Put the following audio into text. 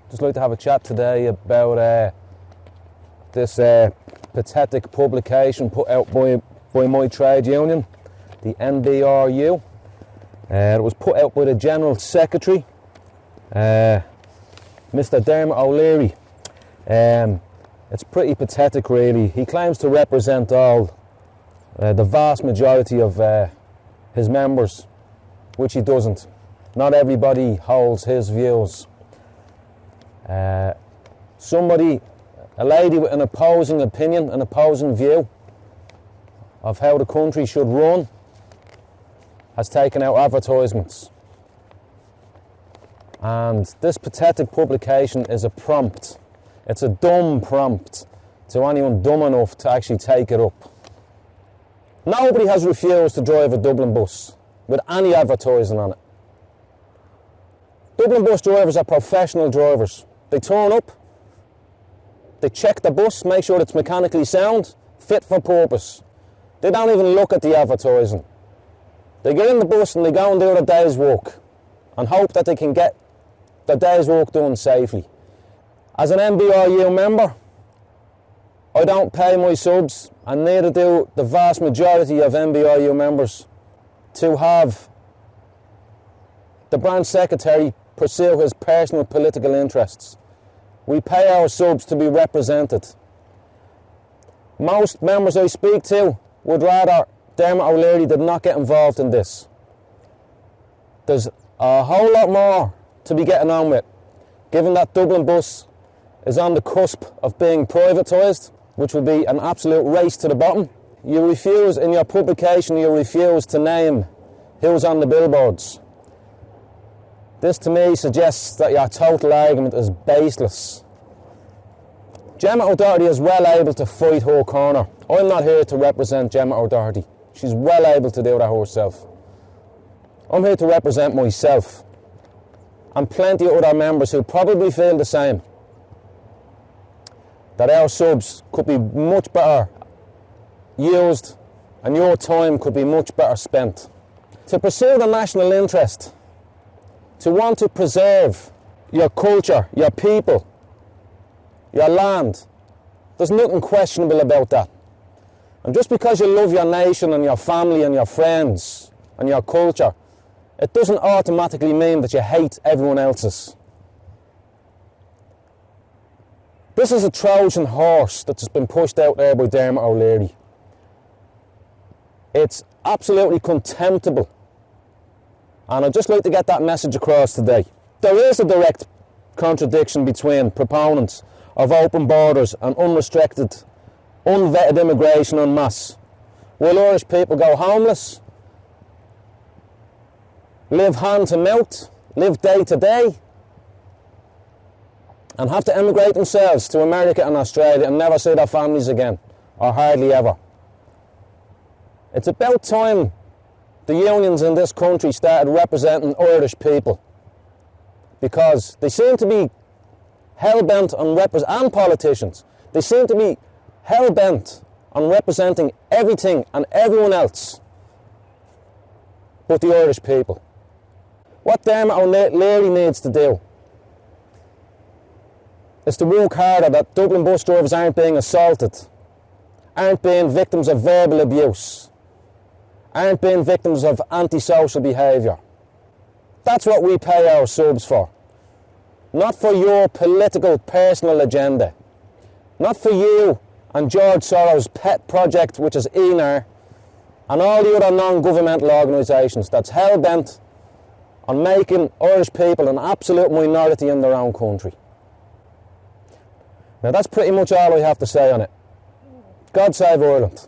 Just like to have a chat today about this pathetic publication put out by my trade union, the NBRU. It was put out by the General Secretary, Mr. Dermot O'Leary. It's pretty pathetic, really. He claims to represent the vast majority of his members, which he doesn't. Not everybody holds his views. A lady with an opposing opinion, an opposing view of how the country should run, has taken out advertisements. And this pathetic publication is a prompt. It's a dumb prompt to anyone dumb enough to actually take it up. Nobody has refused to drive a Dublin bus with any advertising on it. Dublin bus drivers are professional drivers. They turn up, they check the bus, make sure it's mechanically sound, fit for purpose. They don't even look at the advertising. They get in the bus and they go and do their day's work and hope that they can get their day's work done safely. As an NBRU member, I don't pay my subs, and neither do the vast majority of NBRU members, to have the branch secretary pursue his personal political interests. We pay our subs to be represented. Most members I speak to would rather Dermot O'Leary did not get involved in this. There's a whole lot more to be getting on with, given that Dublin bus is on the cusp of being privatised, which will be an absolute race to the bottom. You refuse, in your publication, you refuse to name who's on the billboards. This to me suggests that your total argument is baseless. Gemma O'Doherty is well able to fight her corner. I'm not here to represent Gemma O'Doherty. She's well able to do that herself. I'm here to represent myself and plenty of other members who probably feel the same. That our subs could be much better used and your time could be much better spent. To pursue the national interest, to want to preserve your culture, your people, your land, there's nothing questionable about that. And just because you love your nation and your family and your friends and your culture, it doesn't automatically mean that you hate everyone else's. This is a Trojan horse that's been pushed out there by Dermot O'Leary. It's absolutely contemptible. And I'd just like to get that message across today. There is a direct contradiction between proponents of open borders and unrestricted, unvetted immigration en masse. Will Irish people go homeless, live hand to mouth, live day to day, and have to emigrate themselves to America and Australia and never see their families again, or hardly ever? It's about time the unions in this country started representing Irish people, because they seem to be hell-bent on and politicians, they seem to be hell-bent on representing everything and everyone else but the Irish people. What Dermot O'Leary needs to do is to work harder that Dublin bus drivers aren't being assaulted, aren't being victims of verbal abuse, aren't being victims of antisocial behaviour. That's what we pay our subs for. Not for your political, personal agenda. Not for you and George Soros' pet project, which is ENAR, and all the other non-governmental organisations that's hell-bent on making Irish people an absolute minority in their own country. Now that's pretty much all I have to say on it. God save Ireland.